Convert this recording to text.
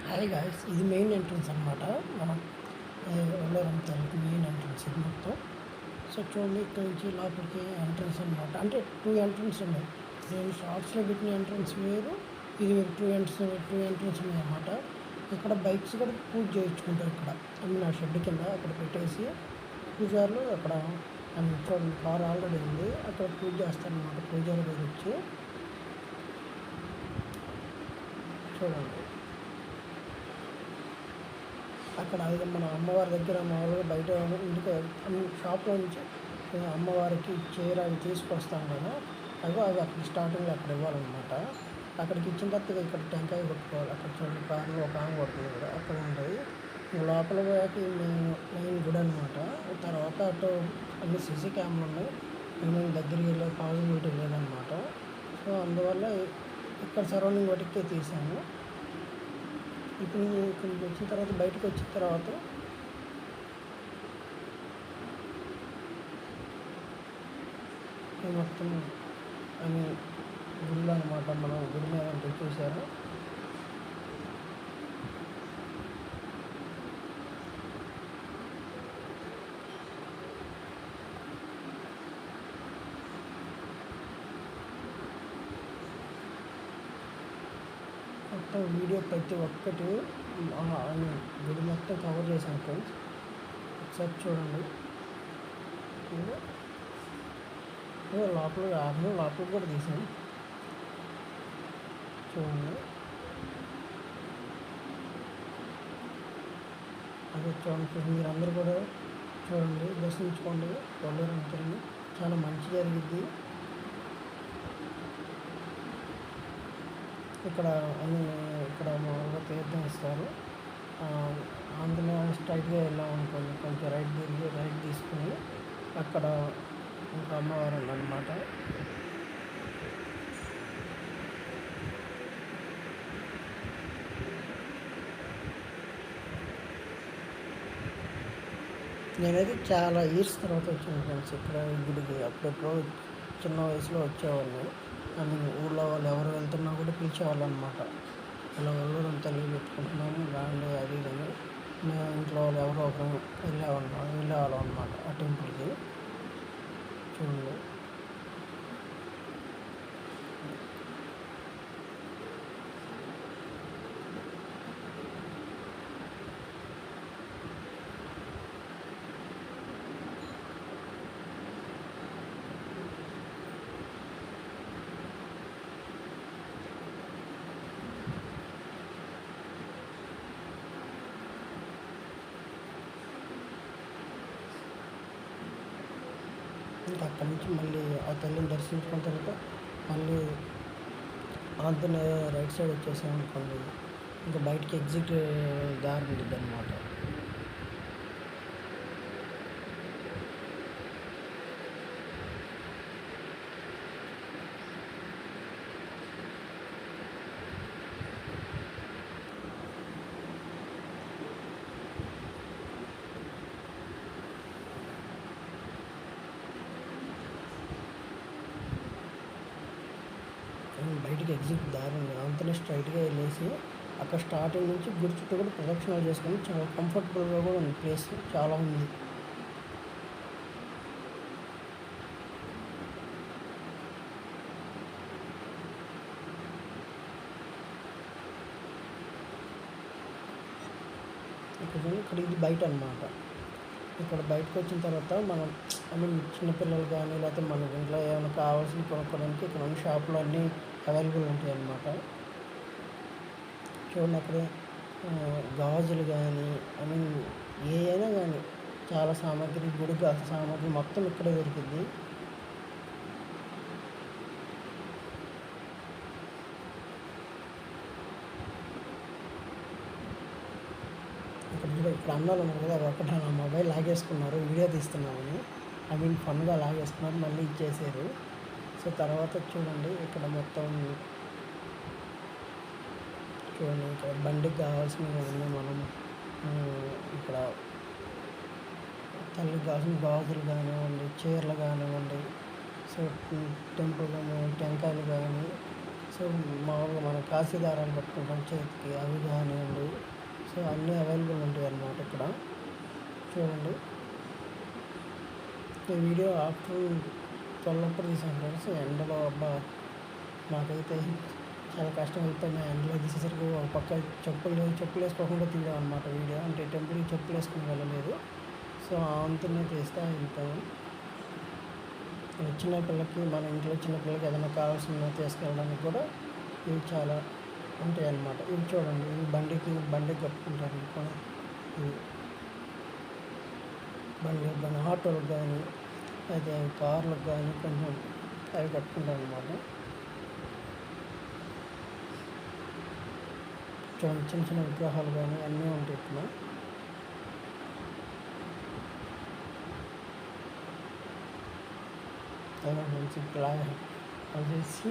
Hi guys, ఇది main entrance అనమాట. మనం వెళ్ళారం తల్లికి మెయిన్ ఎంట్రన్స్ ఇది మొత్తం. సో చూడండి, ఇక్కడ నుంచి లోపలికి ఎంట్రన్స్ అనమాట. అంటే టూ ఎంట్రన్స్ ఉన్నాయి. నేను షార్ట్స్లో పెట్టిన ఎంట్రన్స్ వేరు, ఇది టూ ఎంట్రన్స్ ఉన్నాయి అనమాట. ఇక్కడ బైక్స్ కూడా పూజ చేయించుకుంటారు. ఇక్కడ నా షెడ్ కింద అక్కడ పెట్టేసి పూజారులు అక్కడ చూడండి, కార్ ఆల్రెడీ ఉంది, అక్కడ పూజ చేస్తారనమాట. పూజారి గారు వచ్చి చూడండి, అక్కడ అది మన అమ్మవారి దగ్గర మామూలుగా బయట ఇంటికి షాప్లో నుంచి అమ్మవారికి చీర అవి తీసుకొస్తాం కదా, అవి అక్కడ స్టార్టింగ్లో అక్కడ ఇవ్వాలన్నమాట. అక్కడికి ఇచ్చిన తర్వాత ఇక్కడ టెంకాయ కొట్టుకోవాలి. అక్కడ చూడండి, కార్లో ఒక ఆమె కొడుతుంది కూడా అక్కడ ఉంటుంది. లోపల పోయాక మెయిన్ గుడి అనమాట. తర్వాత అటు అన్ని సీసీ క్యామ్లు ఉన్నాయి. మేము దగ్గరికి వెళ్ళే పాజిబిలిటీ లేదనమాట. సో అందువల్ల ఇక్కడ సరౌండింగ్ వాటికే తీసాము. ఇప్పుడు ఇక్కడికి వచ్చిన తర్వాత బయటకు వచ్చిన తర్వాత మొత్తం అని గుళ్ళు అనమాట. మనం గుడి మీద అంటే చూసారు. మొత్తం వీడియో ప్రతి ఒక్కటి గుడి మొత్తం కవర్ చేశాను ఫ్రెండ్స్. ఒకసారి చూడండి. లోపల కూడా తీసాను చూడండి. అదే చూడండి, మీరందరూ కూడా చూడండి, దర్శించుకోండి. వెళ్ళారంటే చాలా మంచి జరిగిద్ది. ఇక్కడ మామూలుగా తీర్థం ఇస్తారు. అందులో స్ట్రైట్గా వెళ్ళాం అనుకోండి, కొంచెం రైట్ తీసుకుని అక్కడ ఇంకా అమ్మవారు ఉందన్నమాట. నేనైతే చాలా ఇయర్స్ తర్వాత వచ్చాను ఫ్రెండ్స్ ఇక్కడ గుడికి. అప్పుడెప్పుడో చిన్న వయసులో వచ్చేవాళ్ళు. ఊళ్ళో వాళ్ళు ఎవరు వెళ్తున్నా కూడా పిలిచేవాళ్ళు అనమాట. ఇలా వెళ్ళడం తల్లి పెట్టుకుంటున్నాము రాండి అది ఇదని. మేము ఇంట్లో వాళ్ళు ఎవరో ఒకరు వెళ్ళేవాళ్ళం అనమాట ఆ టెంపుల్కి. చూడండి, ఇంకా అక్కడి నుంచి మళ్ళీ ఆ తల్లిని దర్శించుకున్న తర్వాత మళ్ళీ అందులో రైట్ సైడ్ వచ్చేసాం అనుకోండి, ఇంకా బయటికి ఎగ్జిట్ దారి ఉంటుంది అనమాట. బయటికి ఎగ్జిట్ దారి అంతనే స్ట్రైట్గా వెళ్ళేసి అక్కడ స్టార్టింగ్ నుంచి గుడి చుట్టూ కూడా ప్రదక్షిణాలు చేసుకొని చాలా కంఫర్టబుల్గా కూడా ఉంది. ప్లేస్ చాలా ఉంది. ఇక్కడ ఇది బయట అనమాట. ఇక్కడ బయటకు వచ్చిన తర్వాత మనం చిన్నపిల్లలు కానీ లేకపోతే మన ఇంట్లో ఏమైనా కావాల్సిన కొనుక్కోవడానికి ఇక్కడ ఉన్న షాపులు అన్నీ అవైలబుల్ ఉంటాయి అన్నమాట. చూడండి, అక్కడ గాజులు కానీ ఏ అయినా కానీ చాలా సామాగ్రి, గుడికి కావాల్సిన సామాగ్రి మొత్తం ఇక్కడే దొరికింది. ఇక్కడ అన్నాలు ఉన్నారు కదా, ఒకటి నా మొబైల్ లాగేసుకున్నారు వీడియో తీస్తున్నామని. ఫన్గా లాగేసుకున్నారు, మళ్ళీ ఇచ్చేసారు. సో తర్వాత చూడండి, ఇక్కడ మొత్తం చూడండి, ఇక్కడ బండికి కావాల్సినవి మనం ఇక్కడ తల్లికి కావాల్సిన గాజులు కానివ్వండి, చీరలు కానివ్వండి, సో టెంపుల్ టెంకాయలు కానీ, సో సో మామూలుగా మనం కాశీ దారాలు కట్టుకుంటాం చేతికి, అవి కానివ్వండి. సో అన్నీ అవైలబుల్ ఉంటాయి అన్నమాట ఇక్కడ. చూడండి, ఈ వీడియో ఆఫ్టర్నూన్ 12 అప్పుడు తీసాను ఫ్రెండ్స్. ఎండలో అబ్బా నాకైతే చాలా కష్టం అయిపోయింది. ఎండలో తీసేసరికి ఒక పక్క చెప్పులు వేసుకోకుండా తీయడం అనమాట వీడియో. అంటే టెంపుల్కి చెప్పులు వేసుకుని వెళ్ళలేదు. సో ఆ అంతునే తీస్తా వెళ్తాను. చిన్న పిల్లలకి, మన ఇంట్లో చిన్న పిల్లలకి ఏదైనా కావాల్సిన తీసుకెళ్ళడానికి కూడా ఇవి చాలా ఉంటాయి అన్నమాట. ఇవి చూడండి, ఇవి బండికి కట్టుకుంటారు. ఇవి బండి ఆటోలకు కానీ, అయితే కార్లకు కానీ కొంచెం అవి కట్టుకుంటారు అన్నమాట. చూడండి, చిన్న చిన్న విగ్రహాలు కానీ అన్నీ ఉంటాయి ఇక్కడ. అలా మంచి వచ్చేసి